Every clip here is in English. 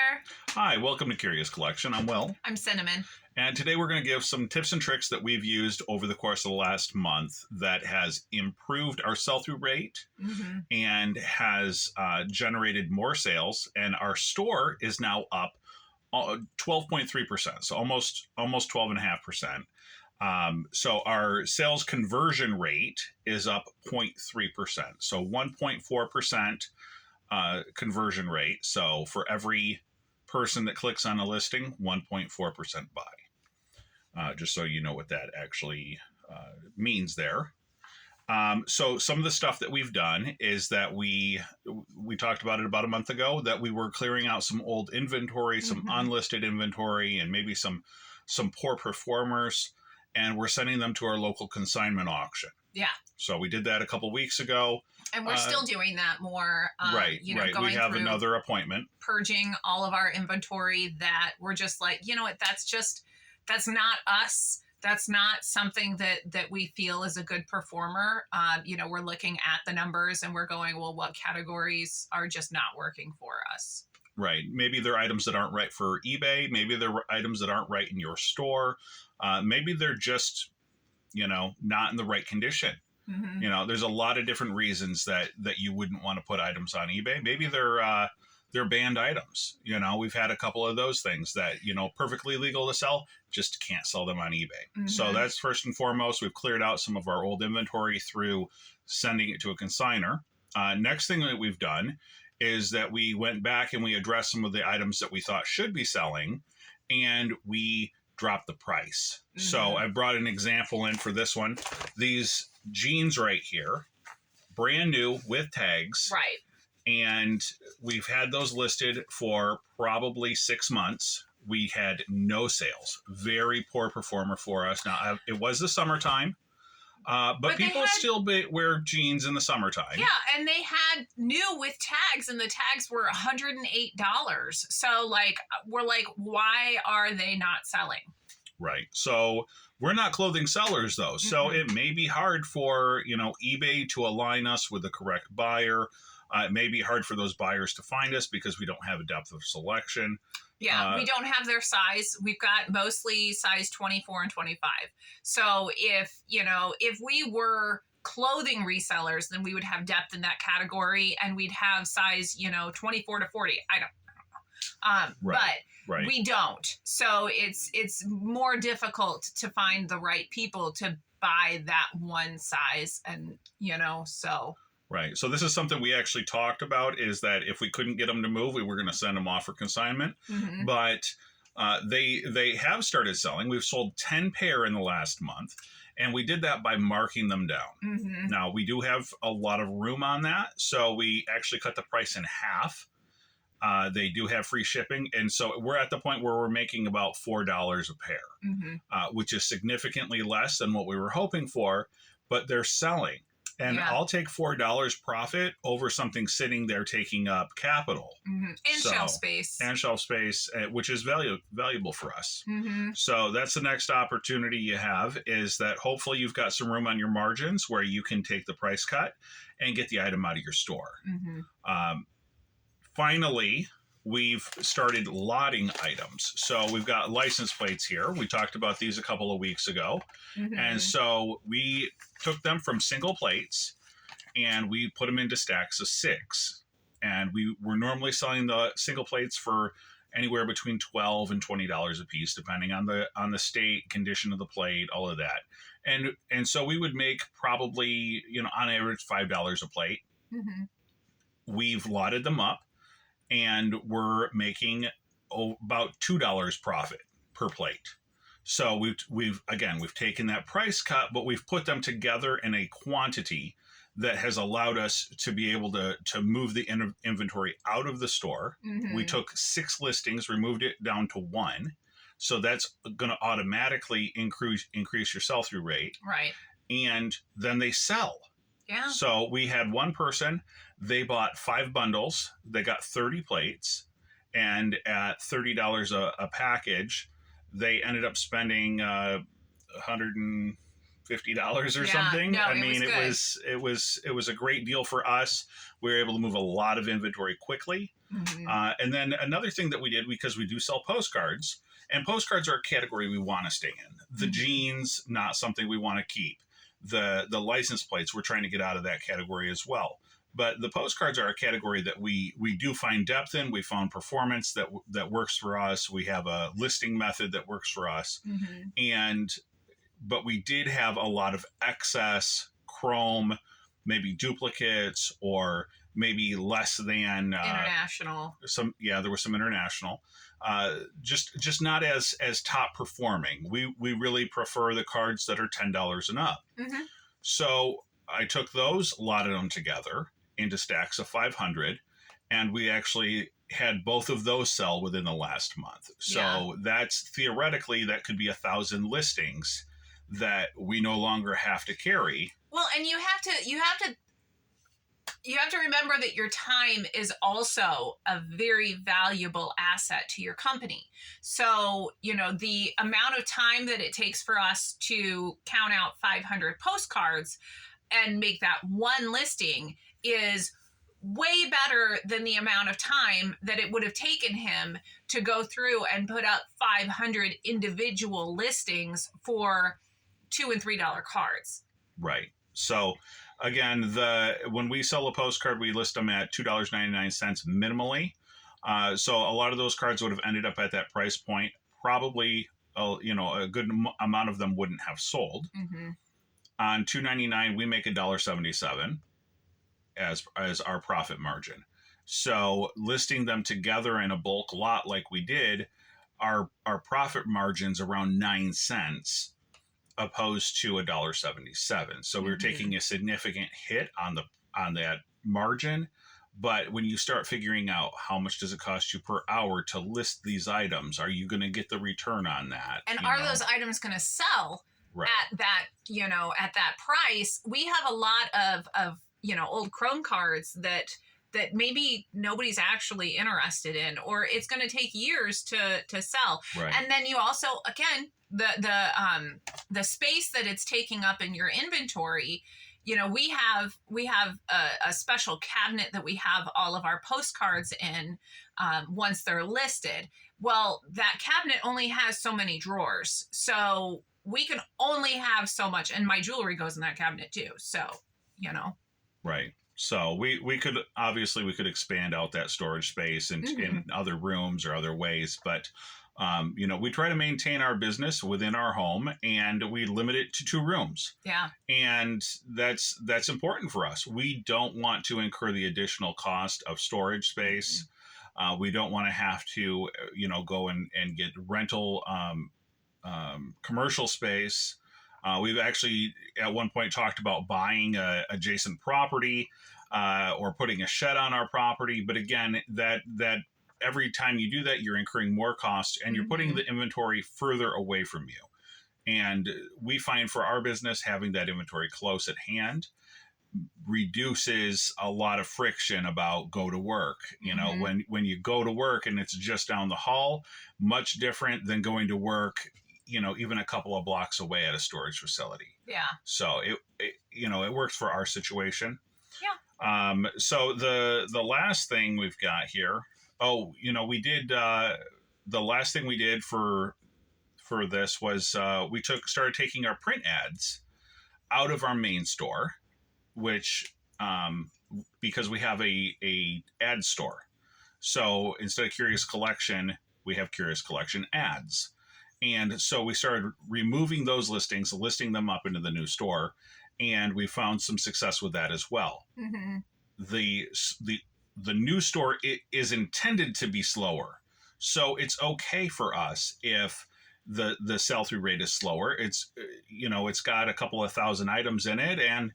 there. Hi, welcome to Curious Collection. I'm Will. I'm Cinnamon. And today we're going to give some tips and tricks that we've used over the course of the last month that has improved our sell-through rate and has generated more sales. And our store is now up 12.3%, so almost 12.5%. So our sales conversion rate is up 0.3%. So 1.4% conversion rate. So for every person that clicks on a listing, 1.4% buy. Just so you know what that actually means there. So some of the stuff that we've done is that we talked about it about a month ago, that we were clearing out some old inventory, some unlisted inventory, and maybe some poor performers, and we're sending them to our local consignment auction. Yeah. So we did that a couple weeks ago. And we're still doing that more. Right. Going we have through another appointment. Purging all of our inventory that we're just like, you know what, that's not us. That's not something that we feel is a good performer. We're looking at the numbers and we're going, well, what categories are just not working for us? Right. Maybe they're items that aren't right for eBay. Maybe they're items that aren't right in your store. Maybe they're just, not in the right condition. There's a lot of different reasons that you wouldn't want to put items on eBay. Maybe they're banned items. We've had a couple of those things that, perfectly legal to sell, just can't sell them on eBay. So that's first and foremost. We've cleared out some of our old inventory through sending it to a consignor. Next thing that we've done is that we went back and we addressed some of the items that we thought should be selling, and we dropped the price. So I brought an example in for this one. These jeans right here, brand new with tags. Right. And we've had those listed for probably 6 months. We had no sales. Very poor performer for us. Now, it was the summertime. But people still wear jeans in the summertime. Yeah, and they had new with tags, and the tags were $108. So, we're like, why are they not selling? Right. So we're not clothing sellers, though. So it may be hard for, eBay to align us with the correct buyer. It may be hard for those buyers to find us because we don't have a depth of selection. Yeah, we don't have their size. We've got mostly size 24 and 25. So if we were clothing resellers, then we would have depth in that category and we'd have size, 24 to 40. I don't know. But we don't. So it's more difficult to find the right people to buy that one size and, so... Right. So this is something we actually talked about, is that if we couldn't get them to move, we were going to send them off for consignment. But they have started selling. We've sold 10 pair in the last month, and we did that by marking them down. Now, we do have a lot of room on that, so we actually cut the price in half. They do have free shipping, and so we're at the point where we're making about $4 a pair, which is significantly less than what we were hoping for, but they're selling. And I'll take $4 profit over something sitting there taking up capital. And shelf space. And shelf space, which is valuable for us. So that's the next opportunity you have, is that hopefully you've got some room on your margins where you can take the price cut and get the item out of your store. Finally, we've started lotting items. So we've got license plates here. We talked about these a couple of weeks ago. And so we took them from single plates and we put them into stacks of 6. And we were normally selling the single plates for anywhere between $12 and $20 a piece, depending on the state, condition of the plate, all of that. And so we would make probably, on average, $5 a plate. We've lotted them up, and we're making about $2 profit per plate. So we've taken that price cut, but we've put them together in a quantity that has allowed us to be able to move the inventory out of the store. We took 6 listings, removed it down to 1. So that's going to automatically increase your sell-through rate. Right. And then they sell. Yeah. So we had one person, they bought 5 bundles, they got 30 plates, and at $30 a package, they ended up spending $150 $50 or Yeah, something. no, I it mean, was it was a great deal for us. We were able to move a lot of inventory quickly. good. And then another thing that we did, because we do sell postcards, and postcards are a category we want to stay in. The jeans, not something we want to keep. The license plates, we're trying to get out of that category as well. But the postcards are a category that we do find depth in. We found performance that works for us. We have a listing method that works for us. But we did have a lot of excess chrome, maybe duplicates, or maybe less than International. there was some international. Just not as top performing. We really prefer the cards that are $10 and up. So I took those, lotted them together into stacks of 500, and we actually had both of those sell within the last month. So that's theoretically, that could be 1,000 listings that we no longer have to carry. Well, and you have to remember that your time is also a very valuable asset to your company. So, the amount of time that it takes for us to count out 500 postcards and make that one listing is way better than the amount of time that it would have taken him to go through and put up 500 individual listings for $2 and $3 cards. Right. So again, when we sell a postcard, we list them at $2.99 minimally. So a lot of those cards would have ended up at that price point. Probably, a good amount of them wouldn't have sold. On $2.99, we make $1.77 as our profit margin. So listing them together in a bulk lot like we did, our profit margin's around 9 cents. Opposed to $1.77. So we're taking a significant hit on that margin. But when you start figuring out how much does it cost you per hour to list these items, are you going to get the return on that? And are those items going to sell at that, at that price? We have a lot of old Chrome cards that maybe nobody's actually interested in, or it's going to take years to sell. Right. And then you also, again, the space that it's taking up in your inventory, we have a special cabinet that we have all of our postcards in once they're listed. Well, that cabinet only has so many drawers, so we can only have so much, and my jewelry goes in that cabinet too. So, Right. So we could expand out that storage space in other rooms or other ways, but we try to maintain our business within our home, and we limit it to 2 rooms. Yeah. And that's important for us. We don't want to incur the additional cost of storage space. We don't want to have to, go and get rental commercial space. We've actually at one point talked about buying a adjacent property or putting a shed on our property. But again, that every time you do that, you're incurring more costs, and you're putting the inventory further away from you. And we find for our business, having that inventory close at hand reduces a lot of friction about go to work. When you go to work and it's just down the hall, much different than going to work, even a couple of blocks away at a storage facility. Yeah. So it works for our situation. Yeah. So the last thing we've got here, we did, the last thing we did for this was we started taking our print ads out of our main store, which because we have a ad store. So instead of Curious Collection, we have Curious Collection ads. And so we started removing those listings, listing them up into the new store, and we found some success with that as well. The new store is intended to be slower. So it's okay for us if the sell-through rate is slower. It's got a couple of thousand items in it, and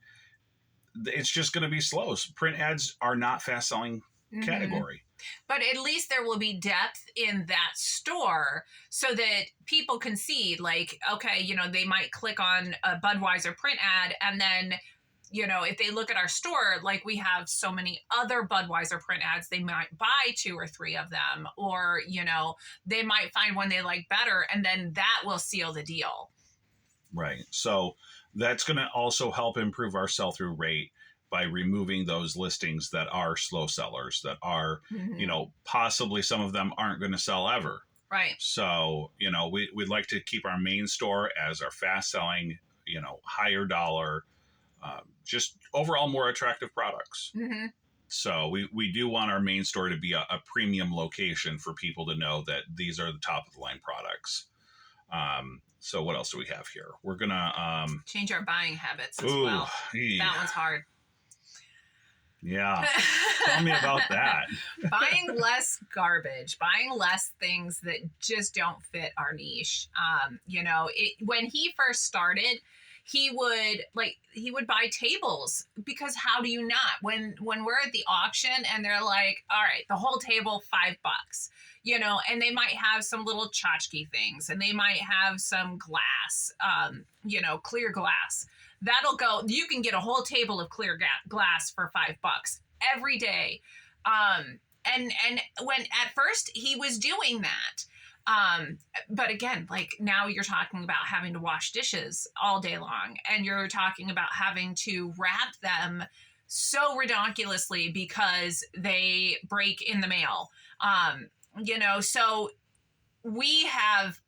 it's just going to be slow. Print ads are not fast-selling category. But at least there will be depth in that store so that people can see, like, okay, they might click on a Budweiser print ad, and then, if they look at our store, like we have so many other Budweiser print ads, they might buy 2 or 3 of them, or, they might find one they like better, and then that will seal the deal. Right. So That's going to also help improve our sell-through rate by removing those listings that are slow sellers, that are, possibly some of them aren't going to sell ever. Right. So, we'd like to keep our main store as our fast selling, higher dollar, just overall more attractive products. Mm-hmm. So we do want our main store to be a premium location for people to know that these are the top of the line products. So what else do we have here? We're going to change our buying habits as well. That one's hard. Yeah. Tell me about that. Buying less garbage, buying less things that just don't fit our niche. When he first started, he would buy tables, because how do you not? When we're at the auction and they're like, all right, the whole table, $5, and they might have some little tchotchke things, and they might have some glass, clear glass. That'll go. You can get a whole table of clear glass for $5 every day. And when at first he was doing that, but again, like now you're talking about having to wash dishes all day long, and you're talking about having to wrap them so ridiculously because they break in the mail. So we have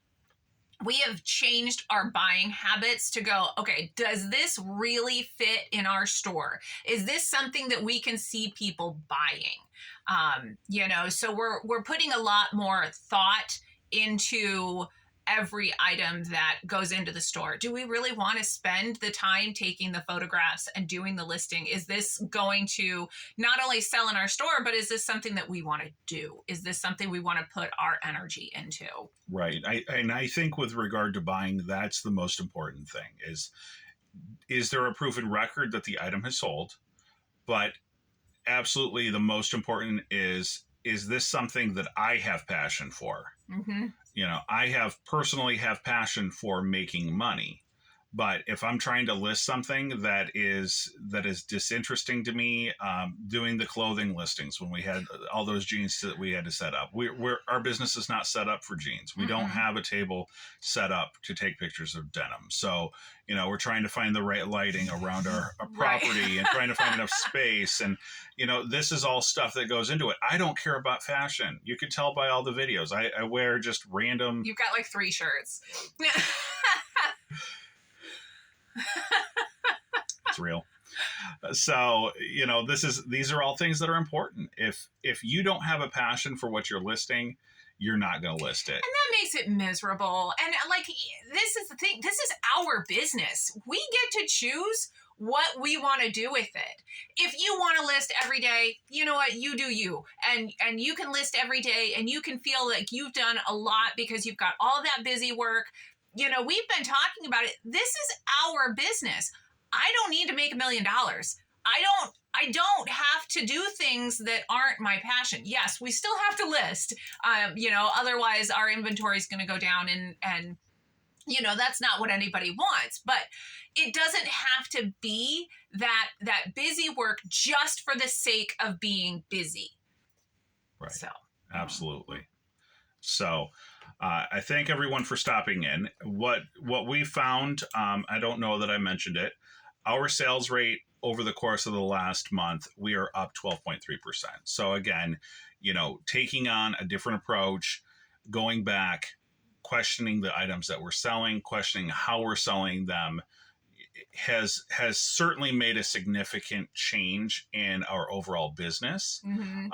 changed our buying habits to go, okay, does this really fit in our store? Is this something that we can see people buying? So we're putting a lot more thought into every item that goes into the store. Do we really want to spend the time taking the photographs and doing the listing? Is this going to not only sell in our store, but is this something that we want to do? Is this something we want to put our energy into? Right. I think with regard to buying, that's the most important thing is there a proven record that the item has sold? But absolutely the most important is this something that I have passion for? Mm-hmm. I personally have passion for making money, but if I'm trying to list something that is disinteresting to me, doing the clothing listings when we had all those jeans that we had to set up, our business is not set up for jeans. We don't have a table set up to take pictures of denim. So, we're trying to find the right lighting around our property and trying to find enough space. And, this is all stuff that goes into it. I don't care about fashion. You can tell by all the videos. I wear just random. You've got like 3 shirts. It's real. So, these are all things that are important. If you don't have a passion for what you're listing, you're not going to list it. And that makes it miserable. And this is the thing. This is our business. We get to choose what we want to do with it. If you want to list every day, you know what, you do you. And you can list every day, and you can feel like you've done a lot because you've got all that busy work. We've been talking about it. This is our business. I don't need to make $1 million. I don't have to do things that aren't my passion. Yes, we still have to list, otherwise our inventory is going to go down, and that's not what anybody wants. But it doesn't have to be that busy work just for the sake of being busy. Right. So absolutely. So I thank everyone for stopping in. What we found, I don't know that I mentioned it, our sales rate over the course of the last month, we are up 12.3%. So again, taking on a different approach, going back, questioning the items that we're selling, questioning how we're selling them, has certainly made a significant change in our overall business. Mm-hmm.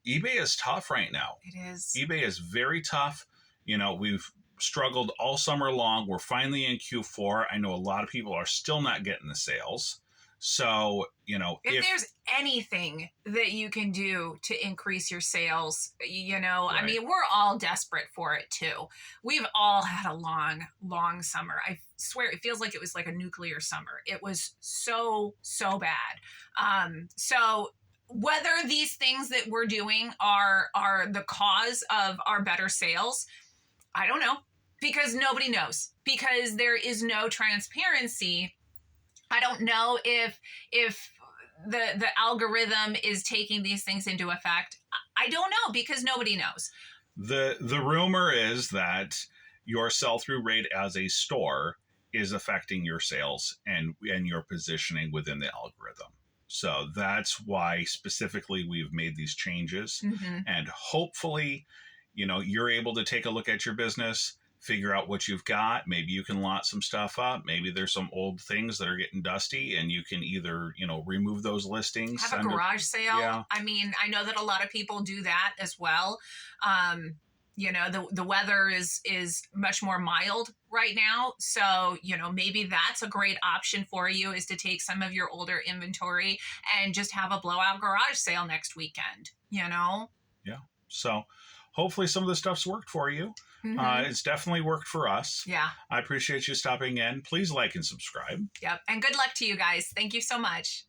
eBay is tough right now. It is. eBay is very tough. We've struggled all summer long. We're finally in Q4. I know a lot of people are still not getting the sales. So, if there's anything that you can do to increase your sales, right. I mean, we're all desperate for it too. We've all had a long, long summer. I swear it feels like it was like a nuclear summer. It was so, so bad. So whether these things that we're doing are the cause of our better sales, I don't know, because nobody knows, because there is no transparency. I don't know if the algorithm is taking these things into effect. I don't know, because nobody knows. The rumor is that your sell-through rate as a store is affecting your sales and your positioning within the algorithm. So that's why specifically we've made these changes. And hopefully, you're able to take a look at your business, figure out what you've got. Maybe you can lot some stuff up. Maybe there's some old things that are getting dusty and you can either, remove those listings. Have a garage sale. Yeah. I mean, I know that a lot of people do that as well. The weather is much more mild right now. So, maybe that's a great option for you, is to take some of your older inventory and just have a blowout garage sale next weekend, Yeah. So hopefully some of the stuff's worked for you. It's definitely worked for us. Yeah. I appreciate you stopping in. Please like and subscribe. Yep. And good luck to you guys. Thank you so much.